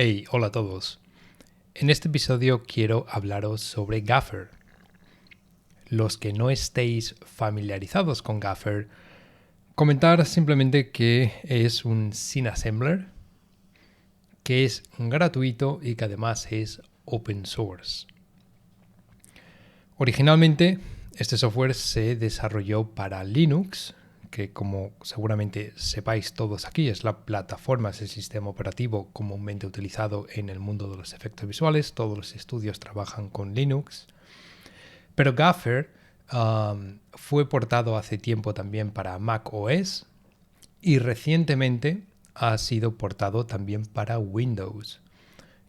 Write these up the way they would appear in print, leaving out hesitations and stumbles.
Hey, hola a todos. En este episodio quiero hablaros sobre Gaffer. Los que no estéis familiarizados con Gaffer, comentar simplemente que es un scene assembler, que es gratuito y que además es open source. Originalmente, este software se desarrolló para Linux, que como seguramente sepáis todos aquí, es la plataforma, es el sistema operativo comúnmente utilizado en el mundo de los efectos visuales. Todos los estudios trabajan con Linux. Pero Gaffer fue portado hace tiempo también para Mac OS y recientemente ha sido portado también para Windows.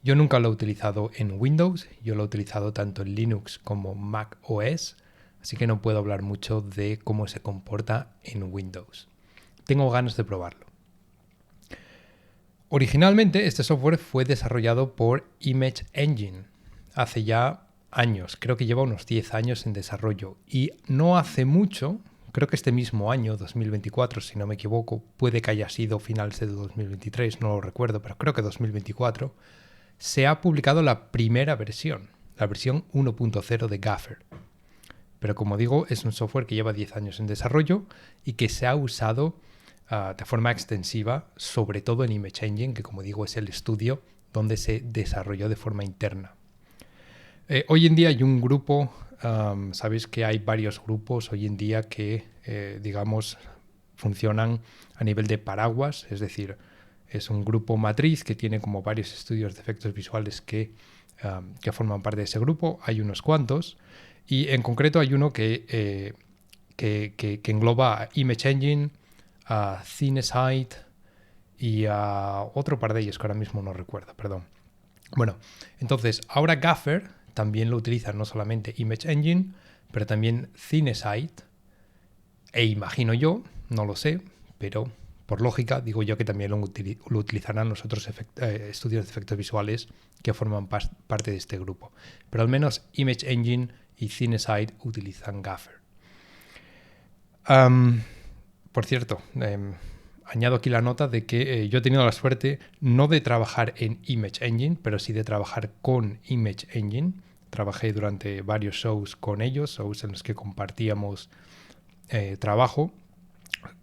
Yo nunca lo he utilizado en Windows, yo lo he utilizado tanto en Linux como Mac OS, así que no puedo hablar mucho de cómo se comporta en Windows. Tengo ganas de probarlo. Originalmente este software fue desarrollado por Image Engine hace ya años, creo que lleva unos 10 años en desarrollo y no hace mucho, creo que este mismo año, 2024, si no me equivoco, puede que haya sido finales de 2023, no lo recuerdo, pero creo que 2024, se ha publicado la primera versión, la versión 1.0 de Gaffer. Pero como digo, es un software que lleva 10 años en desarrollo y que se ha usado de forma extensiva, sobre todo en Image Engine, que como digo es el estudio donde se desarrolló de forma interna. Hoy en día hay un grupo, sabéis que hay varios grupos hoy en día que, digamos, funcionan a nivel de paraguas, es decir, es un grupo matriz que tiene como varios estudios de efectos visuales que forman parte de ese grupo. Hay unos cuantos y en concreto hay uno que engloba a Image Engine, a CineSight y a otro par de ellos que ahora mismo no recuerdo, perdón. Bueno, entonces ahora Gaffer también lo utiliza no solamente Image Engine, pero también CineSight e imagino yo, no lo sé, pero por lógica digo yo que también lo utilizarán los otros estudios de efectos visuales que forman parte de este grupo. Pero al menos Image Engine y CineSight utilizan Gaffer. Por cierto, añado aquí la nota de que yo he tenido la suerte no de trabajar en Image Engine, pero sí de trabajar con Image Engine. Trabajé durante varios shows con ellos, shows en los que compartíamos trabajo,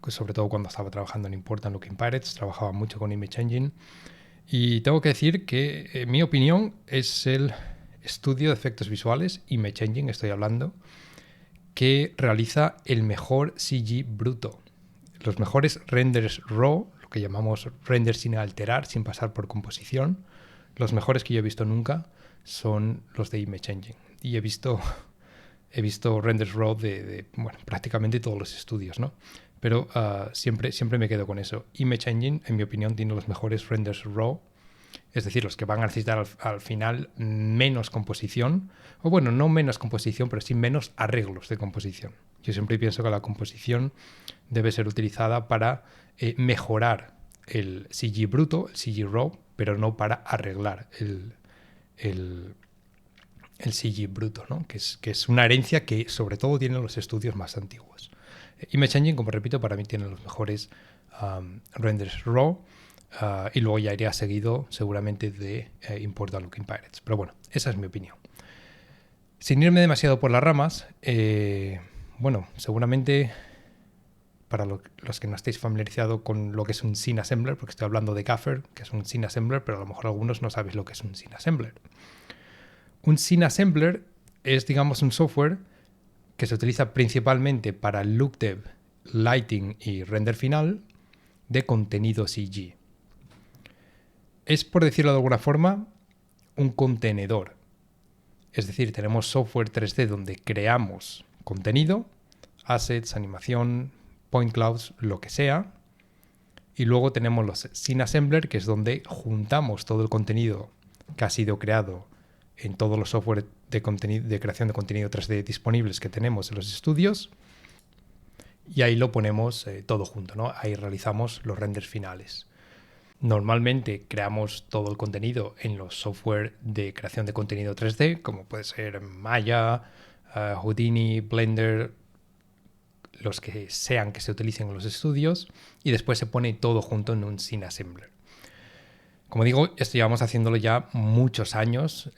sobre todo cuando estaba trabajando en Important Looking Pirates, trabajaba mucho con Image Engine. Y tengo que decir que, en mi opinión, es el estudio de efectos visuales, Image Engine estoy hablando, que realiza el mejor CG bruto. Los mejores renders raw, lo que llamamos renders sin alterar, sin pasar por composición, los mejores que yo he visto nunca son los de Image Engine. Y he visto renders raw de prácticamente todos los estudios, ¿no? Pero siempre me quedo con eso. Image Engine, en mi opinión, tiene los mejores renders raw, es decir, los que van a necesitar al final menos composición, o bueno, no menos composición, pero sí menos arreglos de composición. Yo siempre pienso que la composición debe ser utilizada para mejorar el CG bruto, el CG raw, pero no para arreglar el CG bruto, ¿no? que es una herencia que sobre todo tienen los estudios más antiguos. Image Engine, como repito, para mí tiene los mejores renders raw, y luego ya iría seguido seguramente de Important Looking Pirates. Pero bueno, esa es mi opinión. Sin irme demasiado por las ramas, seguramente para los que no estéis familiarizados con lo que es un scene assembler, porque estoy hablando de Gaffer, que es un scene assembler, pero a lo mejor algunos no sabéis lo que es un scene assembler. Un scene assembler es, digamos, un software que se utiliza principalmente para look dev, lighting y render final de contenido CG. Es, por decirlo de alguna forma, un contenedor. Es decir, tenemos software 3D donde creamos contenido, assets, animación, point clouds, lo que sea. Y luego tenemos los scene assembler, que es donde juntamos todo el contenido que ha sido creado en todos los software de creación de contenido 3D disponibles que tenemos en los estudios. Y ahí lo ponemos todo junto, ¿no? Ahí realizamos los renders finales. Normalmente creamos todo el contenido en los software de creación de contenido 3D, como puede ser Maya, Houdini, Blender, los que sean que se utilicen en los estudios, y después se pone todo junto en un scene assembler. Como digo, esto llevamos haciéndolo ya muchos años.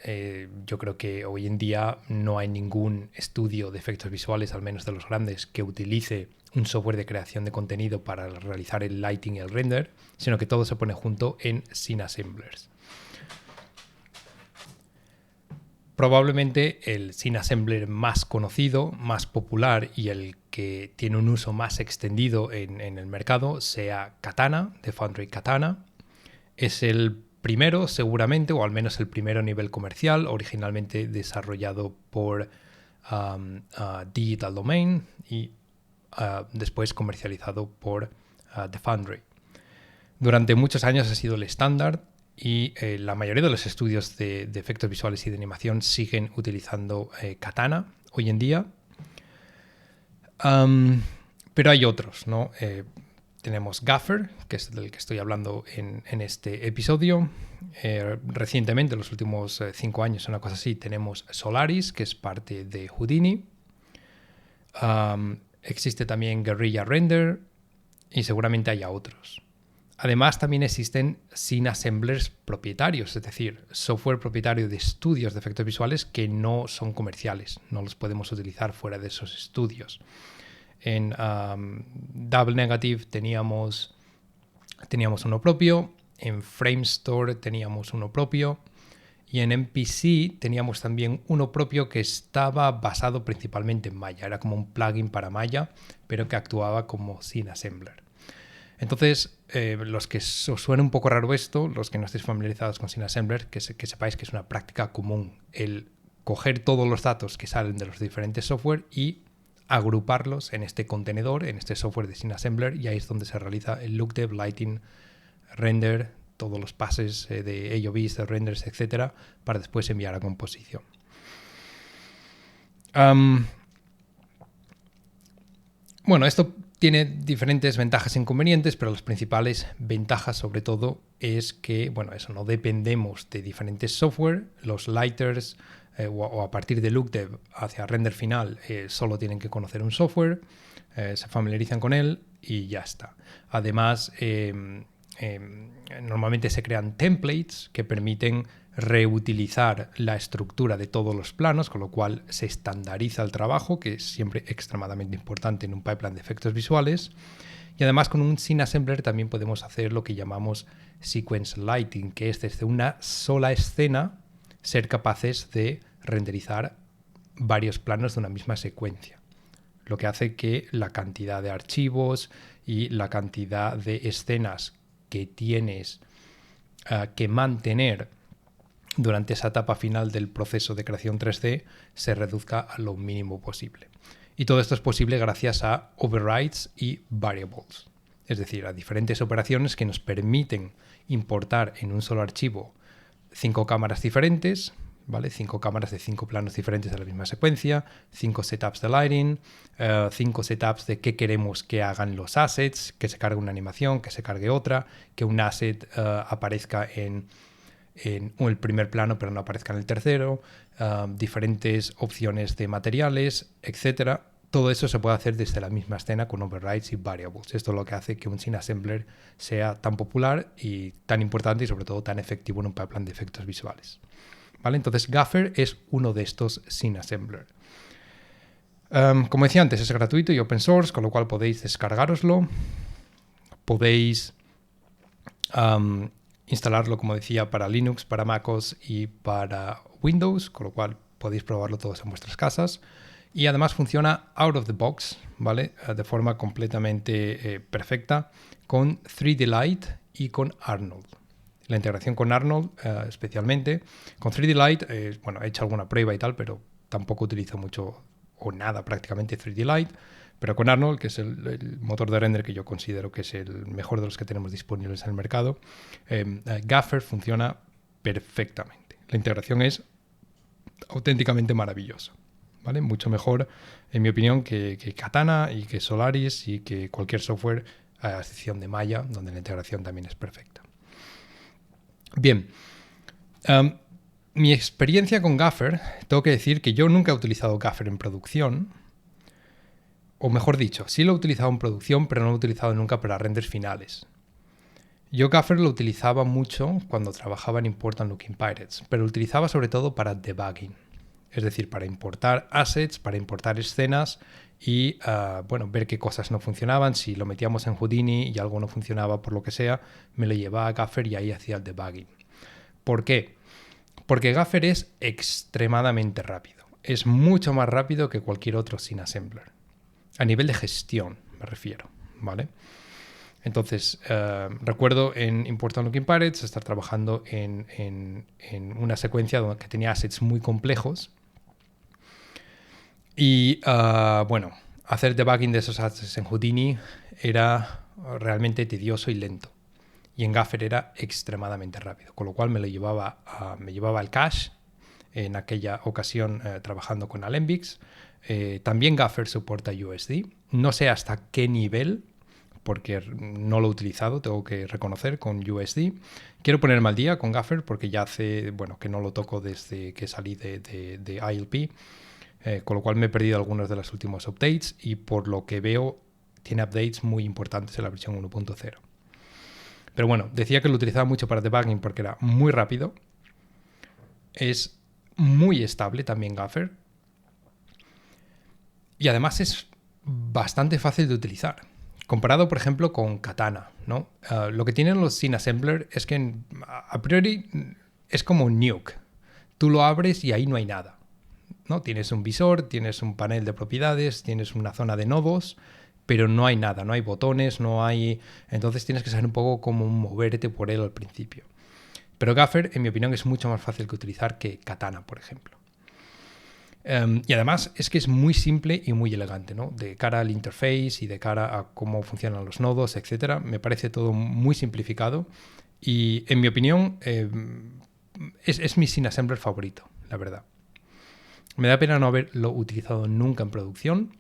Yo creo que hoy en día no hay ningún estudio de efectos visuales, al menos de los grandes, que utilice un software de creación de contenido para realizar el lighting y el render, sino que todo se pone junto en Scene Assemblers. Probablemente el Scene Assembler más conocido, más popular y el que tiene un uso más extendido en el mercado sea Katana, de Foundry Katana. Es el primero, seguramente, o al menos el primero a nivel comercial, originalmente desarrollado por Digital Domain y después comercializado por The Foundry. Durante muchos años ha sido el estándar y la mayoría de los estudios de efectos visuales y de animación siguen utilizando Katana hoy en día. Pero hay otros, ¿no? Tenemos Gaffer, que es del que estoy hablando en este episodio. Recientemente, en los últimos 5 años, una cosa así, tenemos Solaris, que es parte de Houdini. Existe también Guerrilla Render y seguramente haya otros. Además, también existen Scene Assemblers propietarios, es decir, software propietario de estudios de efectos visuales que no son comerciales, no los podemos utilizar fuera de esos estudios. En Double Negative teníamos uno propio, en Framestore teníamos uno propio y en MPC teníamos también uno propio que estaba basado principalmente en Maya. Era como un plugin para Maya, pero que actuaba como Scene Assembler. Entonces, los que os suene un poco raro esto, los que no estéis familiarizados con Scene Assembler, que sepáis que es una práctica común el coger todos los datos que salen de los diferentes software y agruparlos en este contenedor, en este software de Scene Assembler, y ahí es donde se realiza el look dev, lighting, render, todos los pases de AOVs, de renders, etcétera, para después enviar a composición. Bueno, esto tiene diferentes ventajas e inconvenientes, pero las principales ventajas sobre todo es que, bueno, eso, no dependemos de diferentes software. Los lighters o a partir de LookDev hacia render final solo tienen que conocer un software, se familiarizan con él y ya está. Además, normalmente se crean templates que permiten reutilizar la estructura de todos los planos, con lo cual se estandariza el trabajo, que es siempre extremadamente importante en un pipeline de efectos visuales. Y además con un Scene Assembler también podemos hacer lo que llamamos Sequence Lighting, que es desde una sola escena ser capaces de renderizar varios planos de una misma secuencia. Lo que hace que la cantidad de archivos y la cantidad de escenas que tienes que mantener durante esa etapa final del proceso de creación 3D se reduzca a lo mínimo posible. Y todo esto es posible gracias a overrides y variables, es decir, a diferentes operaciones que nos permiten importar en un solo archivo 5 cámaras diferentes, ¿vale? 5 cámaras de 5 planos diferentes de la misma secuencia, 5 setups de lighting, 5 setups de qué queremos que hagan los assets, que se cargue una animación, que se cargue otra, que un asset aparezca en el primer plano pero no aparezca en el tercero, diferentes opciones de materiales, etcétera. Todo eso se puede hacer desde la misma escena con overrides y variables. Esto es lo que hace que un Scene Assembler sea tan popular y tan importante y sobre todo tan efectivo en un pipeline de efectos visuales. ¿Vale? Entonces Gaffer es uno de estos Scene Assembler. Como decía antes, es gratuito y open source, con lo cual podéis descargároslo. Podéis instalarlo, como decía, para Linux, para MacOS y para Windows, con lo cual podéis probarlo todos en vuestras casas. Y además funciona out of the box, ¿vale? De forma completamente perfecta con 3D Light y con Arnold. La integración con Arnold, especialmente. Con 3D Light, bueno, he hecho alguna prueba y tal, pero tampoco utilizo mucho o nada prácticamente 3D Light. Pero con Arnold, que es el motor de render que yo considero que es el mejor de los que tenemos disponibles en el mercado, Gaffer funciona perfectamente. La integración es auténticamente maravillosa, ¿vale? Mucho mejor, en mi opinión, que Katana y que Solaris y que cualquier software, a excepción de Maya, donde la integración también es perfecta. Bien, mi experiencia con Gaffer, tengo que decir que yo nunca he utilizado Gaffer en producción, o mejor dicho, sí lo he utilizado en producción, pero no lo he utilizado nunca para renders finales. Yo Gaffer lo utilizaba mucho cuando trabajaba en Important Looking Pirates, pero lo utilizaba sobre todo para debugging. Es decir, para importar assets, para importar escenas y ver qué cosas no funcionaban. Si lo metíamos en Houdini y algo no funcionaba por lo que sea, me lo llevaba a Gaffer y ahí hacía el debugging. ¿Por qué? Porque Gaffer es extremadamente rápido. Es mucho más rápido que cualquier otro SceneAssembler. A nivel de gestión, me refiero, ¿vale? Entonces, recuerdo en Important Looking Pirates estar trabajando en una secuencia que tenía assets muy complejos y, hacer debugging de esos assets en Houdini era realmente tedioso y lento. Y en Gaffer era extremadamente rápido, con lo cual me llevaba al cache en aquella ocasión trabajando con Alembics. También Gaffer soporta USD. No sé hasta qué nivel, porque no lo he utilizado, tengo que reconocer, con USD. Quiero ponerme al día con Gaffer porque ya hace, que no lo toco desde que salí de ILP, con lo cual me he perdido algunos de los últimos updates y por lo que veo tiene updates muy importantes en la versión 1.0. Pero bueno, decía que lo utilizaba mucho para debugging porque era muy rápido, es muy estable también Gaffer y además es bastante fácil de utilizar. Comparado, por ejemplo, con Katana, ¿no? Lo que tienen los SceneAssembler es que a priori es como un Nuke. Tú lo abres y ahí no hay nada, ¿no? Tienes un visor, tienes un panel de propiedades, tienes una zona de nodos, pero no hay nada, no hay botones, no hay... Entonces tienes que saber un poco cómo moverte por él al principio. Pero Gaffer, en mi opinión, es mucho más fácil que utilizar que Katana, por ejemplo. Y además es que es muy simple y muy elegante, ¿no? De cara al interface y de cara a cómo funcionan los nodos, etcétera. Me parece todo muy simplificado y, en mi opinión, es mi SceneAssembler favorito, la verdad. Me da pena no haberlo utilizado nunca en producción,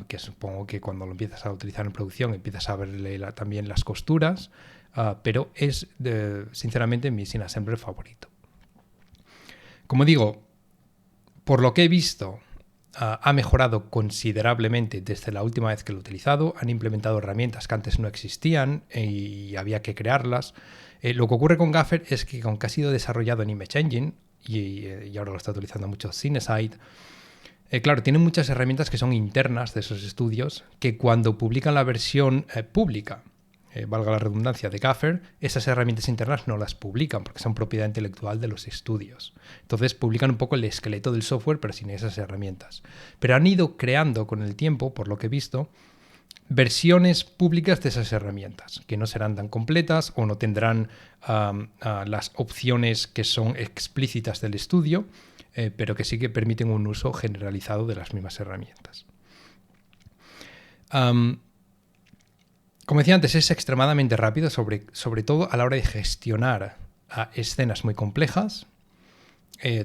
que supongo que cuando lo empiezas a utilizar en producción empiezas a verle también las costuras, pero es, sinceramente, mi SceneAssembler favorito. Como digo, por lo que he visto, ha mejorado considerablemente desde la última vez que lo he utilizado. Han implementado herramientas que antes no existían y había que crearlas. Lo que ocurre con Gaffer es que, aunque ha sido desarrollado en Image Engine y ahora lo está utilizando mucho Cinesite, claro, tiene muchas herramientas que son internas de esos estudios que cuando publican la versión pública, valga la redundancia, de Gaffer, esas herramientas internas no las publican porque son propiedad intelectual de los estudios. Entonces publican un poco el esqueleto del software, pero sin esas herramientas. Pero han ido creando con el tiempo, por lo que he visto, versiones públicas de esas herramientas, que no serán tan completas o no tendrán las opciones que son explícitas del estudio, pero que sí que permiten un uso generalizado de las mismas herramientas. Como decía antes, es extremadamente rápido, sobre todo a la hora de gestionar escenas muy complejas.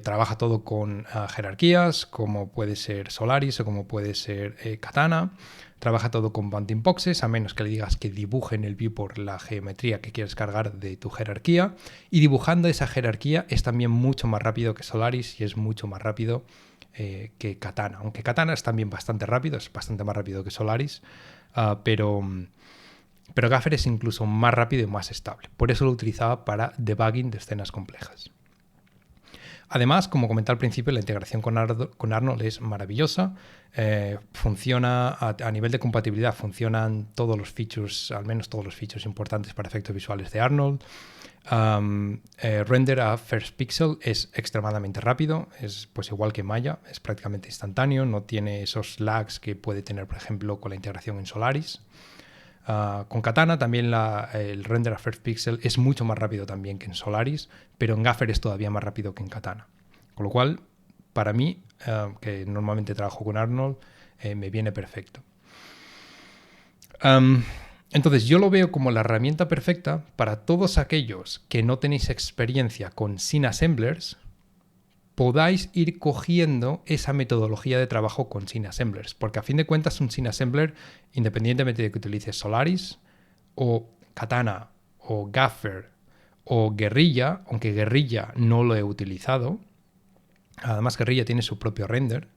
Trabaja todo con jerarquías, como puede ser Solaris o como puede ser Katana. Trabaja todo con bounding boxes, a menos que le digas que dibuje en el viewport la geometría que quieres cargar de tu jerarquía. Y dibujando esa jerarquía es también mucho más rápido que Solaris y es mucho más rápido que Katana. Aunque Katana es también bastante rápido, es bastante más rápido que Solaris, pero Gaffer es incluso más rápido y más estable. Por eso lo utilizaba para debugging de escenas complejas. Además, como comenté al principio, la integración con Arnold es maravillosa. Funciona a nivel de compatibilidad, funcionan todos los features, al menos todos los features importantes para efectos visuales de Arnold. Render a first pixel es extremadamente rápido, es pues igual que Maya, es prácticamente instantáneo, no tiene esos lags que puede tener, por ejemplo, con la integración en Solaris. Con Katana también el render a first pixel es mucho más rápido también que en Solaris, pero en Gaffer es todavía más rápido que en Katana. Con lo cual, para mí, que normalmente trabajo con Arnold, me viene perfecto. Entonces, yo lo veo como la herramienta perfecta para todos aquellos que no tenéis experiencia con SceneAssemblers, podáis ir cogiendo esa metodología de trabajo con SceneAssemblers, porque a fin de cuentas un SceneAssembler, independientemente de que utilices Solaris o Katana o Gaffer o Guerrilla, aunque Guerrilla no lo he utilizado, además Guerrilla tiene su propio render,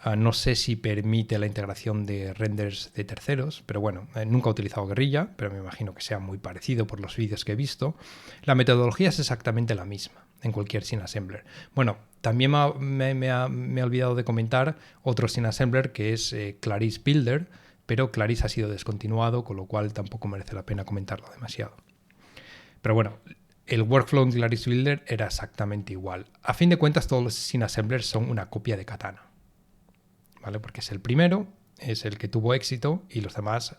No sé si permite la integración de renders de terceros, pero bueno, nunca he utilizado Guerrilla, pero me imagino que sea muy parecido por los vídeos que he visto. La metodología es exactamente la misma en cualquier SceneAssembler. Bueno, también me he olvidado de comentar otro SceneAssembler que es Clarisse Builder, pero Clarisse ha sido descontinuado, con lo cual tampoco merece la pena comentarlo demasiado. Pero bueno, el workflow en Clarisse Builder era exactamente igual. A fin de cuentas, todos los SceneAssemblers son una copia de Katana, ¿vale? Porque es el primero, es el que tuvo éxito y los demás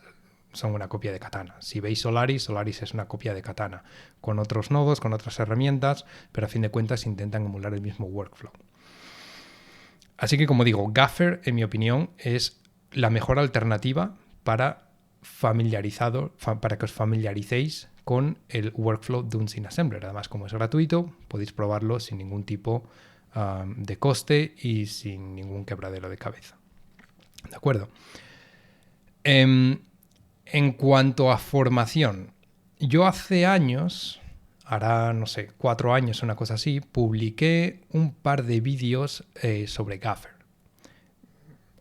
son una copia de Katana. Si veis Solaris, Solaris es una copia de Katana, con otros nodos, con otras herramientas, pero a fin de cuentas intentan emular el mismo workflow. Así que, como digo, Gaffer, en mi opinión, es la mejor alternativa para que os familiaricéis con el workflow de un SceneAssembler. Además, como es gratuito, podéis probarlo sin ningún tipo de coste y sin ningún quebradero de cabeza. ¿De acuerdo? En cuanto a formación, yo hace años, hará, no sé, 4 años, una cosa así, publiqué un par de vídeos sobre Gaffer.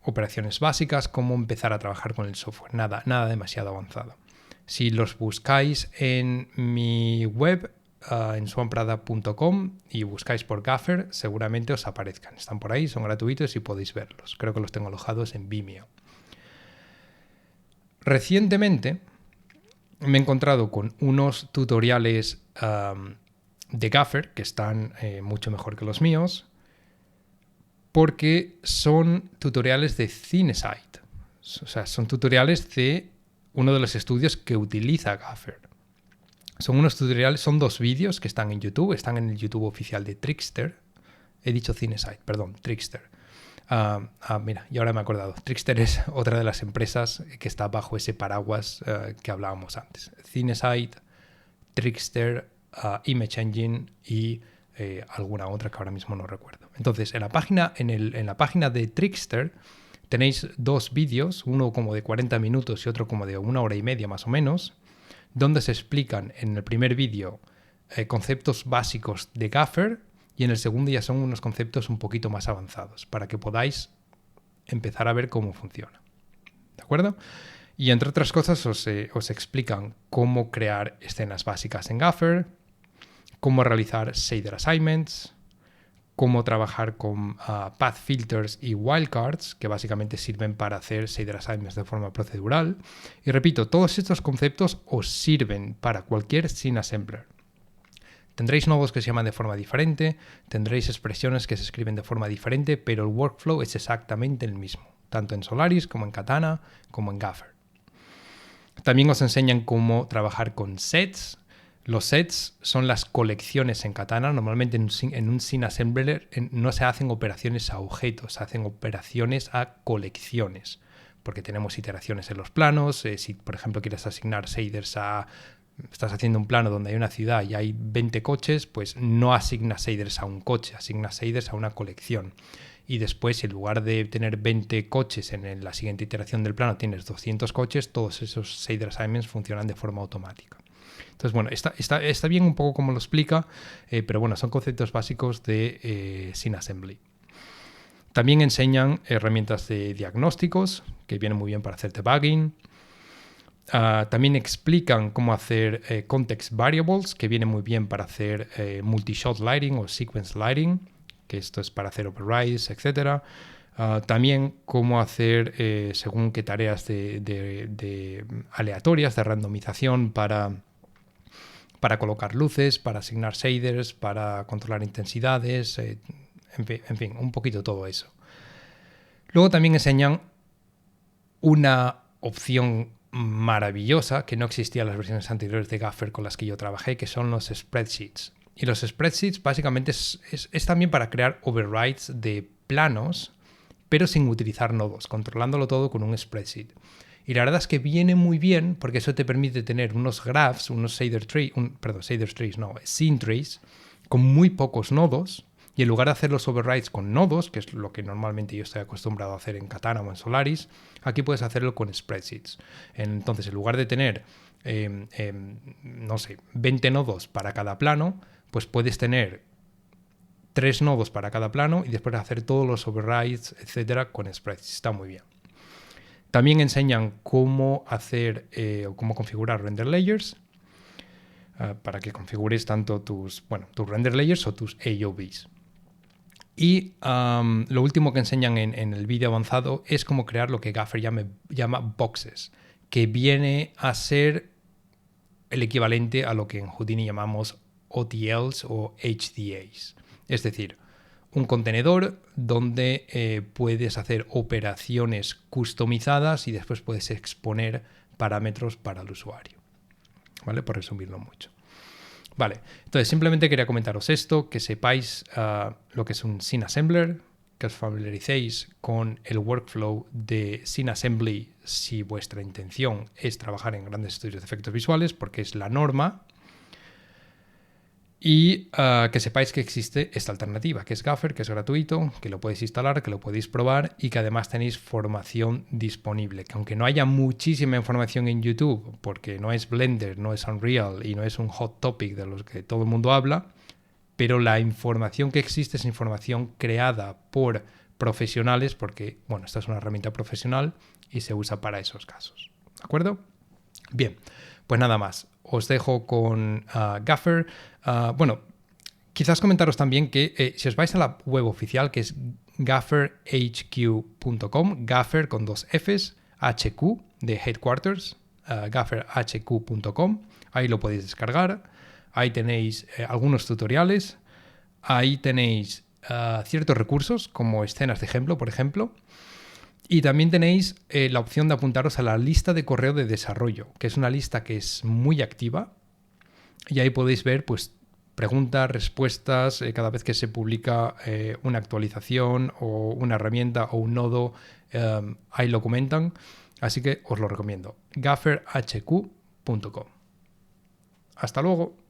Operaciones básicas, cómo empezar a trabajar con el software. Nada demasiado avanzado. Si los buscáis en mi web, en swanprada.com, y buscáis por Gaffer, seguramente os aparezcan. Están por ahí, son gratuitos y podéis verlos. Creo que los tengo alojados en Vimeo. Recientemente me he encontrado con unos tutoriales de Gaffer que están mucho mejor que los míos, porque son tutoriales de Cinesite. O sea, son tutoriales de uno de los estudios que utiliza Gaffer. Son unos tutoriales, son 2 vídeos que están en YouTube, están en el YouTube oficial de Trickster. He dicho Cinesite, perdón, Trickster. Mira, y ahora me he acordado. Trickster es otra de las empresas que está bajo ese paraguas que hablábamos antes. Cinesite, Trickster, Image Engine y alguna otra que ahora mismo no recuerdo. Entonces, en la página de Trickster tenéis 2 vídeos, uno como de 40 minutos y otro como de 1 hora y media más o menos, donde se explican en el primer vídeo conceptos básicos de Gaffer y en el segundo ya son unos conceptos un poquito más avanzados para que podáis empezar a ver cómo funciona. ¿De acuerdo? Y entre otras cosas os explican cómo crear escenas básicas en Gaffer, cómo realizar shader assignments, cómo trabajar con path filters y wildcards, que básicamente sirven para hacer shader assignments de forma procedural. Y repito, todos estos conceptos os sirven para cualquier SceneAssembler. Tendréis nodos que se llaman de forma diferente, tendréis expresiones que se escriben de forma diferente, pero el workflow es exactamente el mismo, tanto en Solaris como en Katana, como en Gaffer. También os enseñan cómo trabajar con sets. Los sets son las colecciones en Katana. Normalmente en un SceneAssembler no se hacen operaciones a objetos, se hacen operaciones a colecciones, porque tenemos iteraciones en los planos. Si, por ejemplo, quieres asignar shaders estás haciendo un plano donde hay una ciudad y hay 20 coches, pues no asignas shaders a un coche, asignas shaders a una colección. Y después, en lugar de tener 20 coches en la siguiente iteración del plano, tienes 200 coches, todos esos shader assignments funcionan de forma automática. Entonces, bueno, está bien un poco como lo explica, pero bueno, son conceptos básicos de SceneAssembly. También enseñan herramientas de diagnósticos, que vienen muy bien para hacer debugging. También explican cómo hacer context variables, que viene muy bien para hacer multi-shot lighting o sequence lighting, que esto es para hacer overrides, etc. También cómo hacer según qué tareas de aleatorias, de randomización para colocar luces, para asignar shaders, para controlar intensidades, en fin, un poquito todo eso. Luego también enseñan una opción maravillosa que no existía en las versiones anteriores de Gaffer con las que yo trabajé, que son los spreadsheets. Y los spreadsheets básicamente es también para crear overrides de planos, pero sin utilizar nodos, controlándolo todo con un spreadsheet. Y la verdad es que viene muy bien porque eso te permite tener unos graphs, unos scene trees, con muy pocos nodos. Y en lugar de hacer los overrides con nodos, que es lo que normalmente yo estoy acostumbrado a hacer en Katana o en Solaris, aquí puedes hacerlo con spreadsheets. Entonces, en lugar de tener, 20 nodos para cada plano, pues puedes tener 3 nodos para cada plano y después hacer todos los overrides, etcétera, con sprites. Está muy bien. También enseñan cómo hacer o cómo configurar render layers para que configures tanto tus render layers o tus AOVs. Y lo último que enseñan en el vídeo avanzado es cómo crear lo que Gaffer llama boxes, que viene a ser el equivalente a lo que en Houdini llamamos OTLs o HDAs. Es decir, un contenedor donde puedes hacer operaciones customizadas y después puedes exponer parámetros para el usuario. ¿Vale? Por resumirlo mucho. Vale, entonces simplemente quería comentaros esto, que sepáis lo que es un Scene Assembler, que os familiaricéis con el workflow de Scene Assembly si vuestra intención es trabajar en grandes estudios de efectos visuales, porque es la norma. Y que sepáis que existe esta alternativa, que es Gaffer, que es gratuito, que lo podéis instalar, que lo podéis probar y que además tenéis formación disponible. Que aunque no haya muchísima información en YouTube, porque no es Blender, no es Unreal y no es un hot topic de los que todo el mundo habla, pero la información que existe es información creada por profesionales, porque, bueno, esta es una herramienta profesional y se usa para esos casos. ¿De acuerdo? Bien, pues nada más. Os dejo con Gaffer. Quizás comentaros también que si os vais a la web oficial, que es gafferhq.com, Gaffer con 2 Fs, HQ de Headquarters, gafferhq.com, ahí lo podéis descargar. Ahí tenéis algunos tutoriales, ahí tenéis ciertos recursos como escenas de ejemplo, por ejemplo. Y también tenéis la opción de apuntaros a la lista de correo de desarrollo, que es una lista que es muy activa. Y ahí podéis ver pues, preguntas, respuestas, cada vez que se publica una actualización o una herramienta o un nodo, ahí lo comentan. Así que os lo recomiendo. gafferhq.com. Hasta luego.